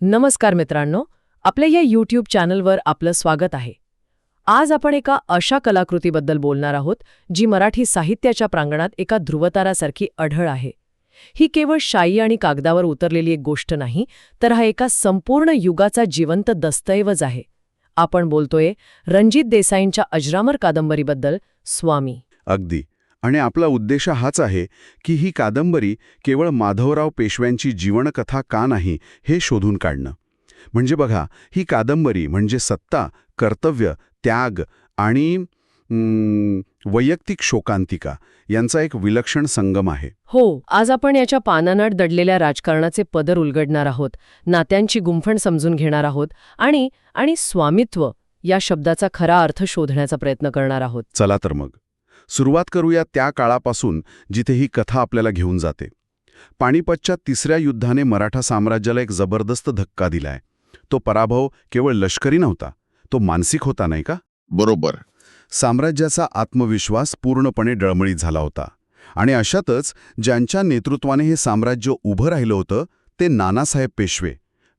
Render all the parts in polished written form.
नमस्कार मित्रांनो, आपल्या या यूट्यूब चॅनलवर आपलं स्वागत आहे. आज आपण एका अशा कलाकृतीबद्दल बोलणार आहोत जी मराठी साहित्याच्या प्रांगणात एका ध्रुवतारासारखी अढळ आहे. ही केवळ शाई आणि कागदावर उतरलेली एक गोष्ट नाही, तर हा एका संपूर्ण युगाचा जिवंत दस्तऐवज आहे. आपण बोलतोय रणजित देसाईंच्या अजरामर कादंबरीबद्दल, स्वामी. अगदी. आणि आपला उद्देश हाच आहे की ही कादंबरी केवळ माधवराव पेशव्यांची जीवनकथा का नाही हे शोधून काढणं. म्हणजे बघा, ही कादंबरी म्हणजे सत्ता, कर्तव्य, त्याग आणि वैयक्तिक शोकांतिका यांचा एक विलक्षण संगम आहे. हो, आज आपण याच्या पानांआड दडलेल्या राजकारणाचे पदर उलगडणार आहोत, नात्यांची गुंफण समजून घेणार आहोत आणि स्वामित्व या शब्दाचा खरा अर्थ शोधण्याचा प्रयत्न करणार आहोत. चला तर मग सुरुवात करूया त्या काळापासून जिथे ही कथा आपल्याला घेऊन जाते. पानिपतच्या तिसऱ्या युद्धाने मराठा साम्राज्याला एक जबरदस्त धक्का दिलाय. तो पराभव केवळ लष्करी नव्हता, तो मानसिक होता, नाही का? बरोबर. साम्राज्याचा आत्मविश्वास पूर्णपणे डळमळीत झाला होता. आणि अशातच ज्यांच्या नेतृत्वाने हे साम्राज्य उभं राहिलं होतं ते नानासाहेब पेशवे.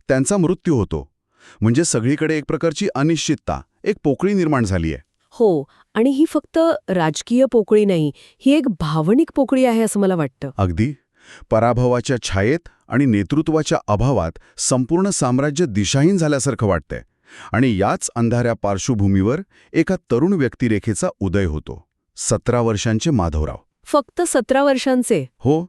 त्यांचा मृत्यू होतो. म्हणजे सगळीकडे एक प्रकारची अनिश्चितता, एक पोकळी निर्माण झाली आहे. हो, आणि ही फक्त राजकीय पोकळी नाही, ही एक भावनिक पोकळी आहे असं मला वाटतं. अगदी. पराभवाच्या छायेत आणि नेतृत्वाच्या अभावात संपूर्ण साम्राज्य दिशाहीन झाल्यासारखं वाटतंय. आणि याच अंधाऱ्या पार्श्वभूमीवर एका तरुण व्यक्तिरेखेचा उदय होतो. 17 वर्षांचे माधवराव. फक्त 17 वर्षांचे? हो.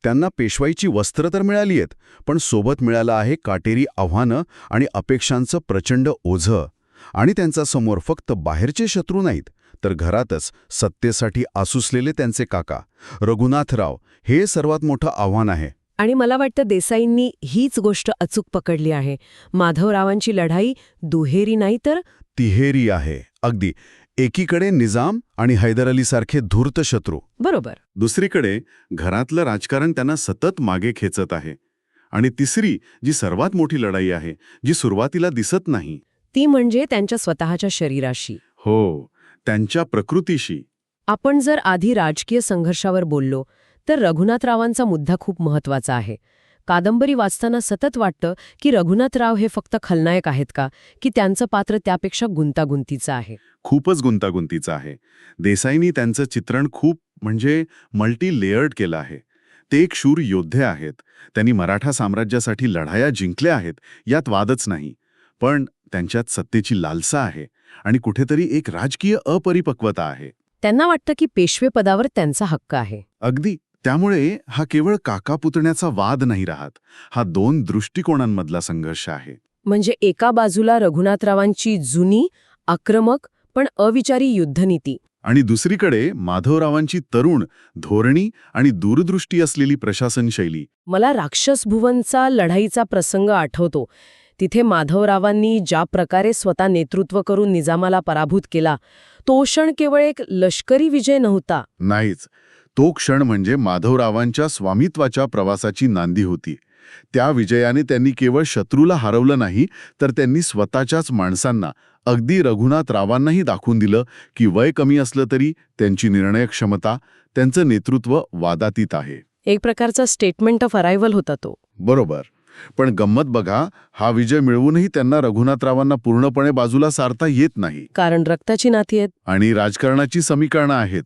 त्यांना पेशवाईची वस्त्र तर मिळाली आहेत, पण सोबत मिळालं आहे काटेरी आव्हानं आणि अपेक्षांचं प्रचंड ओझं. आणि त्यांच्यासमोर फक्त बाहेरचे शत्रू नाहीत, तर घरातच सत्तेसाठी आसुसलेले त्यांचे काका रघुनाथराव हे सर्वात मोठं आव्हान आहे. आणि मला वाटतं देसाईंनी हीच गोष्ट अचूक पकडली आहे. माधवरावांची लढाई दुहेरी नाही तर तिहेरी आहे. अगदी. एकीकडे निजाम आणि हैदर अलीसारखे धूर्त शत्रू, बरोबर. दुसरीकडे घरातलं राजकारण त्यांना सतत मागे खेचत आहे. आणि तिसरी जी सर्वात मोठी लढाई आहे, जी सुरुवातीला दिसत नाही, ती म्हणजे त्यांच्या स्वतःच्या शरीराशी. हो, त्यांच्या प्रकृतीशी. आपण जर आधी राजकीय संघर्षावर बोललो तर रघुनाथरावांचा मुद्दा खूप महत्वाचा आहे. कादंबरी वाचताना सतत वाटतं की रघुनाथराव हे फक्त खलनायक आहेत का, की त्यांचं पात्र त्यापेक्षा गुंतागुंतीचं आहे. खूपच गुंतागुंतीचं आहे. देसाईंनी त्यांचं चित्रण खूप मल्टी लेयर्ड केलं आहे. ते एक शूर योद्धे आहेत. त्यांनी मराठा साम्राज्यासाठी लढाया जिंकल्या आहेत, यात वादच नाही. पण त्यांच्यात सत्तेची लालसा आहे आणि कुठेतरी एक राजकीय अपरिपक्वता आहे. त्यांना वाटतं की पेशवे पदावर त्यांचा हक्क आहे. अगदी. त्यामुळे हा केवळ काका पुतण्याचा वाद नाही राहत, हा 2 दृष्टिकोनांमधला संघर्ष आहे. म्हणजे एका बाजूला रघुनाथरावांची जुनी, आक्रमक पण अविचारी युद्धनीती, आणि दुसरीकडे माधवरावांची तरुण, धोरणी आणि दूरदृष्टी असलेली प्रशासन शैली. मला राक्षस भुवनचा लढाईचा प्रसंग आठवतो. तिथे माधवरावांनी ज्या प्रकारे स्वतः नेतृत्व करून निजामाला पराभूत केला, तो क्षण केवळ एक लष्करी विजय नव्हता. नाहीच. तो क्षण म्हणजे माधवरावांच्या स्वामित्वाच्या प्रवासाची नांदी होती. त्या विजयाने त्यांनी केवळ शत्रूला हरवलं नाही, तर त्यांनी स्वतःच्याच माणसांना, अगदी रघुनाथरावांनाही दाखवून दिलं की वय कमी असलं तरी त्यांची निर्णय क्षमता, त्यांचं नेतृत्व वादातीत आहे. एक प्रकारचा स्टेटमेंट ऑफ अरायव्हल होता तो. बरोबर. पण गंमत बघा, हा विजय मिळवूनही त्यांना रघुनाथरावांना पूर्णपणे बाजूला सारता येत नाही. कारण रक्ताची नाती आहेत आणि राजकारणाची समीकरणं आहेत.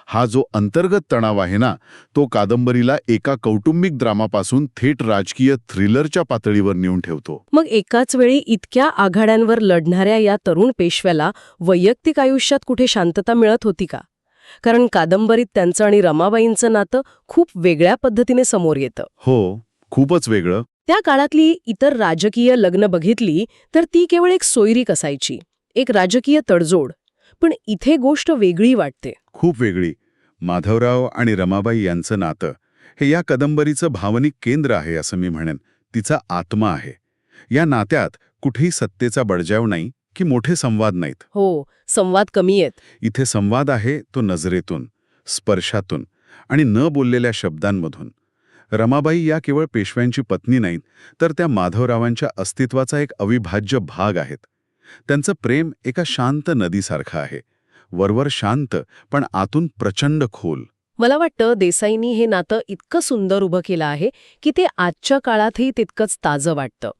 हा जो अंतर्गत तणाव आहे ना, तो कादंबरीला एका कौटुंबिक ड्रामापासून थेट राजकीय थ्रिलरच्या पातळीवर नेऊन ठेवतो. मग एकाच वेळी इतक्या आघाड्यांवर लढणाऱ्या या तरुण पेशव्याला वैयक्तिक आयुष्यात कुठे शांतता मिळत होती का? कारण कादंबरीत त्यांचं आणि रमाबाईंचं नातं खूप वेगळ्या पद्धतीने समोर येतं. हो, खूपच वेगळं. त्या काळातली इतर राजकीय लग्न बघितली तर ती केवळ एक सोयरीक असायची, एक राजकीय तडजोड. पण इथे गोष्ट वेगळी वाटते. खूप वेगळी. माधवराव आणि रमाबाई यांचं नातं हे या कादंबरीचं भावनिक केंद्र आहे असं मी म्हणेन. तिचा आत्मा आहे. या नात्यात कुठेही सत्तेचा बडजाव नाही की मोठे संवाद नाहीत. हो, संवाद कमी आहेत. इथे संवाद आहे तो नजरेतून, स्पर्शातून आणि न बोललेल्या शब्दांमधून. रमाबाई या केवळ पेशव्यांची पत्नी नाहीत, तर त्या माधवरावांच्या अस्तित्वाचा एक अविभाज्य भाग आहेत. त्यांचं प्रेम एका शांत नदीसारखं आहे. वरवर शांत, पण आतून प्रचंड खोल. मला वाटतं देसाईंनी हे नातं इतकं सुंदर उभं केलं आहे की ते आजच्या काळातही तितकंच ताजं वाटतं.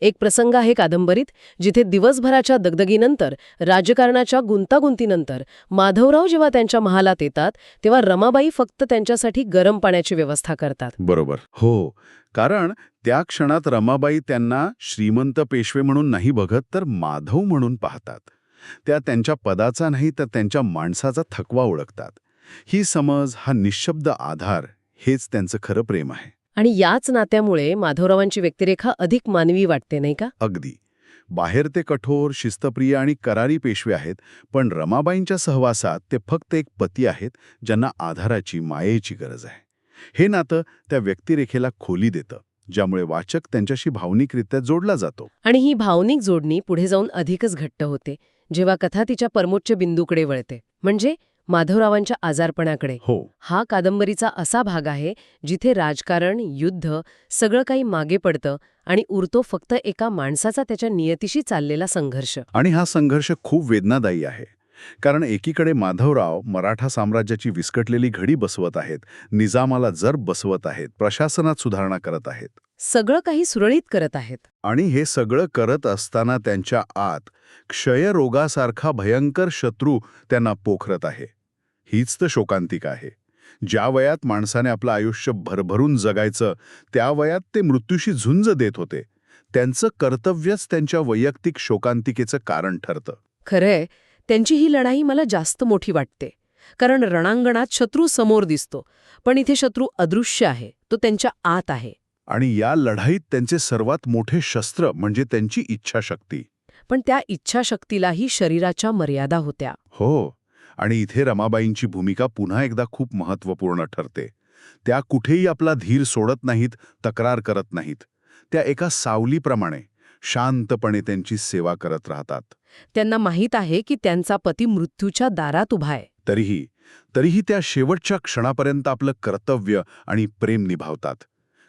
एक प्रसंग आहे कादंबरीत जिथे दिवसभराच्या दगदगीनंतर, राजकारणाच्या गुंतागुंतीनंतर माधवराव जेव्हा त्यांच्या महालात येतात तेव्हा रमाबाई फक्त त्यांच्यासाठी गरम पाण्याची व्यवस्था करतात. बरोबर. हो, कारण त्या क्षणात रमाबाई त्यांना श्रीमंत पेशवे म्हणून नाही बघत, तर माधव म्हणून पाहतात. त्या त्यांच्या पदाचा नाही तर त्यांच्या माणसाचा थकवा ओळखतात. ही समज, हा निःशब्द आधार, हेच त्यांचं खरं प्रेम आहे. आणि याच नात्यामुळे माधवरावांची व्यक्तिरेखा अधिक मानवी वाटते, नाही का? अगदी. बाहेर ते कठोर, शिस्तप्रिय आणि करारी पेशवे आहेत, पण रमाबाईंच्या सहवासात ते फक्त एक पती आहेत ज्यांना आधाराची, मायेची गरज आहे. हे नातं त्या व्यक्तिरेखेला खोली देतं, ज्यामुळे वाचक त्यांच्याशी भावनिकरित्या जोडला जातो. आणि ही भावनिक जोडणी पुढे जाऊन अधिकच घट्ट होते जेव्हा कथा तिच्या परमोच्च बिंदूकडे वळते, म्हणजे माधवरावांच्या आजारपणाकडे. हो. हा कादंबरीचा असा भाग आहे जिथे राजकारण, युद्ध सगळं काही मागे पडतं आणि उरतो फक्त एका माणसाचा त्याच्या नियतीशी चाललेला संघर्ष. आणि हा संघर्ष खूप वेदनादायी आहे. कारण एकीकडे माधवराव मराठा साम्राज्याची विस्कटलेली घडी बसवत आहेत, निजामाला जर बसवत आहेत, प्रशासनात सुधारणा करत आहेत. सगळं काही सुरळीत करत आहेत. आणि हे सगळं करत असताना त्यांच्या आत क्षयरोगासारखा भयंकर शत्रू त्यांना पोखरत आहे. हीच तर शोकांतिका आहे. ज्या वयात माणसाने आपलं आयुष्य भरभरून जगायचं, त्या वयात ते मृत्यूशी झुंज देत होते. त्यांचं कर्तव्यच त्यांच्या वैयक्तिक शोकांतिकेचं कारण ठरतं. खरंय, त्यांची ही लढाई मला जास्त मोठी वाटते. कारण रणांगणात शत्रू समोर दिसतो, पण इथे शत्रू अदृश्य आहे, तो त्यांच्या आत आहे. आणि या लढाईत त्यांचे सर्वात मोठे शस्त्र म्हणजे त्यांची इच्छाशक्ती. पण त्या इच्छाशक्तीलाही शरीराच्या मर्यादा होत्या. हो, आणि इथे रमाबाईंची भूमिका पुन्हा एकदा खूप महत्त्वपूर्ण ठरते. त्या कुठेही आपला धीर सोडत नाहीत, तक्रार करत नाहीत. त्या एका सावलीप्रमाणे शांतपणे त्यांची सेवा करत राहतात. त्यांना माहीत आहे की त्यांचा पती मृत्यूच्या दारात उभा आहे. तरीही त्या शेवटच्या क्षणापर्यंत आपलं कर्तव्य आणि प्रेम निभावतात.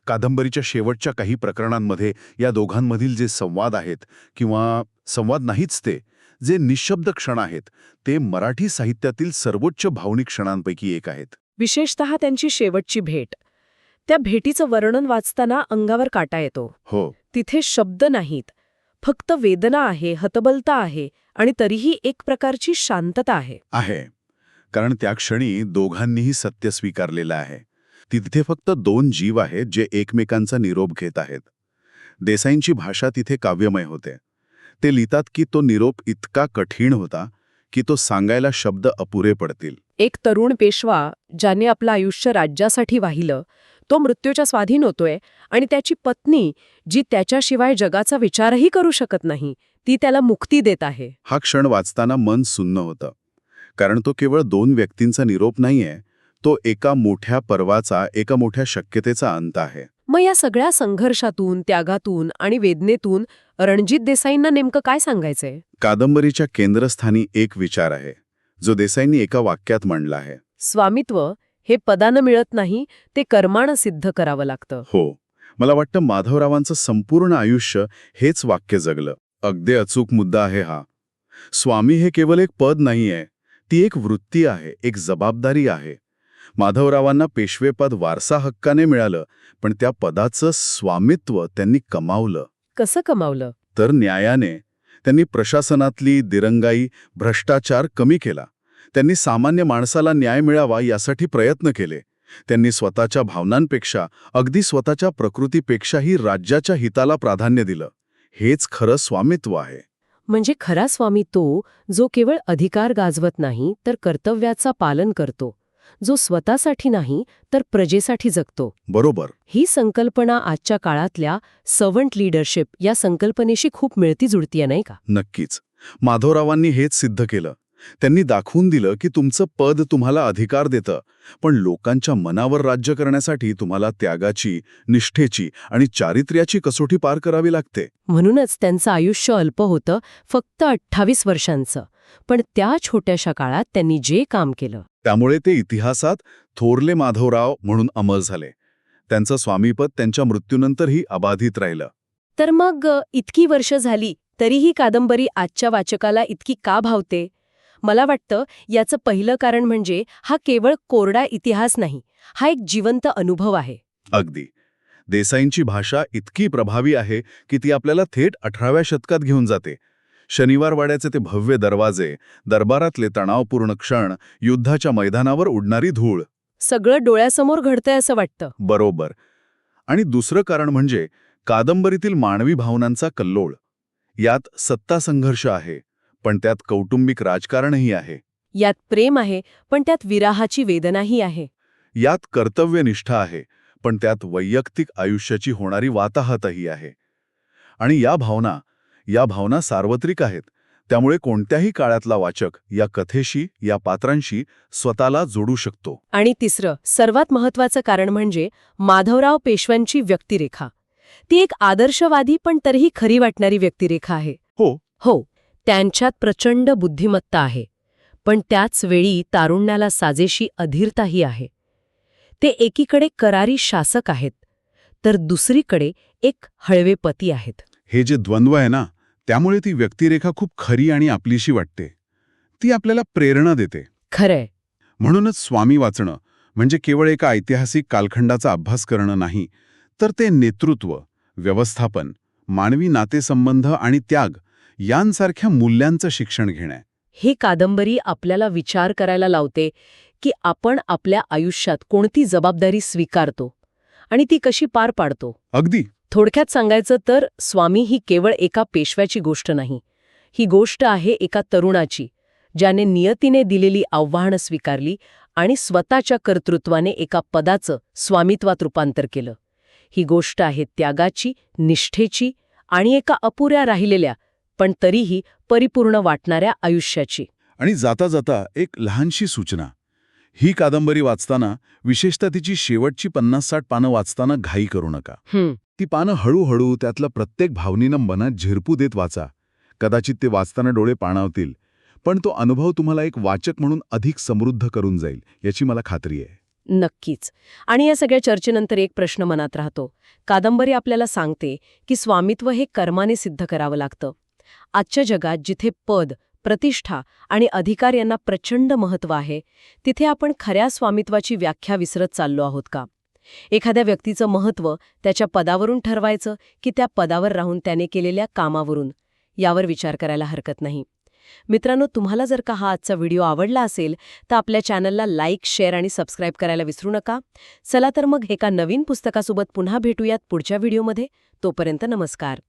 कादंबरीच्या शेवटच्या काही प्रकरणांमध्ये या दोघांमधील जे संवाद आहेत, किंवा संवाद नाहीच ते, जे निःशब्द क्षण आहेत, ते मराठी साहित्यातील सर्वोच्च भावनिक क्षणांपैकी एक आहेत. विशेषतः त्यांची शेवटची भेट. त्या भेटीचं वर्णन वाचताना अंगावर काटा येतो. हो. तिथे शब्द नाहीत, फक्त वेदना आहे, हतबलता आहे, आणि तरीही एक प्रकारची शांतता आहे. कारण त्या क्षणी दोघांनीही सत्य स्वीकारलेलं आहे. तिथे फक्त दोन जीव आहेत जे एकमेकांचा निरोप घेत आहेत. देसाईंची भाषा तिथे काव्यमय होते. ते लिहितात की तो निरोप इतका कठीण होता की तो सांगायला शब्द अपुरे पडतील. एक तरुण पेशवा ज्याने आपलं आयुष्य राज्यासाठी वाहिलं, तो मृत्यूच्या स्वाधीन होतोय, आणि त्याची पत्नी, जी त्याच्याशिवाय जगाचा विचारही करू शकत नाही, ती त्याला मुक्ती देत आहे. हा क्षण वाचताना मन सुन्न होतं. कारण तो केवळ दोन व्यक्तींचा निरोप नाहीये, तो एका मोठ्या पर्वाचा, एका मोठ्या शक्यतेचा अंत आहे. मग या सगळ्या संघर्षातून, त्यागातून आणि वेदनेतून रणजित देसाईंना नेमकं काय सांगायचंय? कादंबरीच्या केंद्रस्थानी एक विचार आहे, जो देसाईंनी एका वाक्यात मांडला आहे. स्वामित्व हे पदानं मिळत नाही, ते कर्मानं सिद्ध करावं लागतं. हो, मला वाटतं माधवरावांचं संपूर्ण आयुष्य हेच वाक्य जगलं. अगदी अचूक मुद्दा आहे हा. स्वामी हे केवळ एक पद नाहीये, ती एक वृत्ती आहे, एक जबाबदारी आहे. माधवरावांना पेशवेपद वारसा हक्काने मिळालं, पण त्या पदाचं स्वामित्व त्यांनी कमावलं. कसं कमावलं? तर न्यायाने. त्यांनी प्रशासनातली दिरंगाई, भ्रष्टाचार कमी केला. त्यांनी सामान्य माणसाला न्याय मिळावा यासाठी प्रयत्न केले. त्यांनी स्वतःच्या भावनांपेक्षा, अगदी स्वतःच्या प्रकृतीपेक्षाही राज्याच्या हिताला प्राधान्य दिलं. हेच खरं स्वामित्व आहे. म्हणजे खरा स्वामी तो, जो केवळ अधिकार गाजवत नाही तर कर्तव्याचा पालन करतो, जो स्वतःसाठी नाही तर प्रजेसाठी जगतो. बरोबर. ही संकल्पना आजच्या काळातल्या सर्व्हंट लीडरशिप या संकल्पनेशी खूप मिळती जुळतीये, नाही का? नक्कीच. माधवरावांनी हेच सिद्ध केलं. त्यांनी दाखवून दिलं की तुमचं पद तुम्हाला अधिकार देतं, पण लोकांच्या मनावर राज्य करण्यासाठी तुम्हाला त्यागाची, निष्ठेची आणि चारित्र्याची कसोटी पार करावी लागते. म्हणूनच त्यांचं आयुष्य अल्प होतं, फक्त 28 वर्षांचं. पण त्या छोट्याशा काळात त्यांनी जे काम केलं, त्यामुळे ते इतिहासात थोरले माधवराव म्हणून अमर झाले. त्यांचं स्वामीपद त्यांच्या मृत्यूनंतरही अबाधित राहिलं. तर मग इतकी वर्ष झाली तरीही कादंबरी आजच्या वाचकाला इतकी का भावते? मला वाटतं याचं पहिलं कारण म्हणजे हा केवळ कोरडा इतिहास नाही, हा एक जिवंत अनुभव आहे. अगदी. देसाईंची भाषा इतकी प्रभावी आहे की ती आपल्याला थेट 18व्या शतकात घेऊन जाते. शनिवारवाड्याचे ते भव्य दरवाजे, दरबारातले तणावपूर्ण क्षण, युद्धाच्या मैदानावर उडणारी धूळ. सगळं डोळ्यासमोर घडतंय असं वाटतं. बरोबर. आणि दुसरं कारण म्हणजे कादंबरीतील मानवी भावनांचा कल्लोळ. यात सत्ता संघर्ष आहे, पण त्यात कौटुंबिक राजकारणही आहे. यात प्रेम आहे, पण त्यात विराहाची वेदनाही आहे. यात कर्तव्यनिष्ठा आहे, पण त्यात वैयक्तिक आयुष्याची होणारी वाताहतही आहे. आणि या भावना सार्वत्रिक आहेत. त्यामुळे कोणत्याही काळातला वाचक या कथेशी, या पात्रांशी स्वतःला जोडू शकतो. आणि तिसरं, सर्वात महत्वाचं कारण म्हणजे माधवराव पेशव्यांची व्यक्तिरेखा. ती एक आदर्शवादी पण तरीही खरी वाटणारी व्यक्तिरेखा आहे. हो, त्यांच्यात प्रचंड बुद्धिमत्ता आहे, पण त्याच वेळी तारुण्याला साजेशी अधीरताही आहे. ते एकीकडे करारी शासक आहेत, तर दुसरीकडे एक हळवे पती आहेत. हे जे द्वंद्व आहे ना, त्यामुळे ती व्यक्तिरेखा खूप खरी आणि आपलीशी वाटते. ती आपल्याला प्रेरणा देते. खरंय. म्हणूनच स्वामी वाचणं म्हणजे केवळ एका ऐतिहासिक कालखंडाचा अभ्यास करणं नाही, तर ते नेतृत्व, व्यवस्थापन, मानवी नातेसंबंध आणि त्याग यांसारख्या मूल्यांचं शिक्षण घेणं. ही कादंबरी आपल्याला विचार करायला लावते की आपण आपल्या आयुष्यात कोणती जबाबदारी स्वीकारतो आणि ती कशी पार पाडतो. अगदी. थोडक्यात सांगायचं तर स्वामी ही केवळ एका पेशव्याची गोष्ट नाही. ही गोष्ट आहे एका तरुणाची, ज्याने नियतीने दिलेली आव्हानं स्वीकारली आणि स्वतःच्या कर्तृत्वाने एका पदाचं स्वामित्वात रूपांतर केलं. ही गोष्ट आहे त्यागाची, निष्ठेची आणि एका अपुऱ्या राहिलेल्या पण तरीही परिपूर्ण वाटणाऱ्या आयुष्याची. आणि जाता जाता एक लहानशी सूचना. ही कादंबरी वाचताना, विशेषतः तिची शेवटची 50-60 पानं वाचताना घाई करू नका. ती पानं हळूहळू त्यातलं प्रत्येक भावनेनं मनात झिरपू देत वाचा. कदाचित ते वाचताना डोळे पाणावतील, पण तो अनुभव तुम्हाला एक वाचक म्हणून अधिक समृद्ध करून जाईल याची मला खात्री आहे. नक्कीच. आणि या सगळ्या चर्चेनंतर एक प्रश्न मनात राहतो. कादंबरी आपल्याला सांगते की स्वामित्व हे कर्माने सिद्ध करावं लागतं. आजच्या जगात जिथे पद, प्रतिष्ठा आणि अधिकार यांना प्रचंड महत्त्व आहे, तिथे आपण खऱ्या स्वामित्वाची व्याख्या विसरत चाललो आहोत का? एखाद्या व्यक्तीचं महत्त्व त्याच्या पदावरून ठरवायचं की त्या पदावर राहून त्याने केलेल्या कामावरून, यावर विचार करायला हरकत नाही. मित्रांनो, तुम्हाला जर का हा आजचा व्हिडिओ आवडला असेल तर आपल्या चॅनलला लाईक, शेअर आणि सबस्क्राईब करायला विसरू नका. चला तर मग एका नवीन पुस्तकासोबत पुन्हा भेटूयात पुढच्या व्हिडिओमध्ये. तोपर्यंत नमस्कार.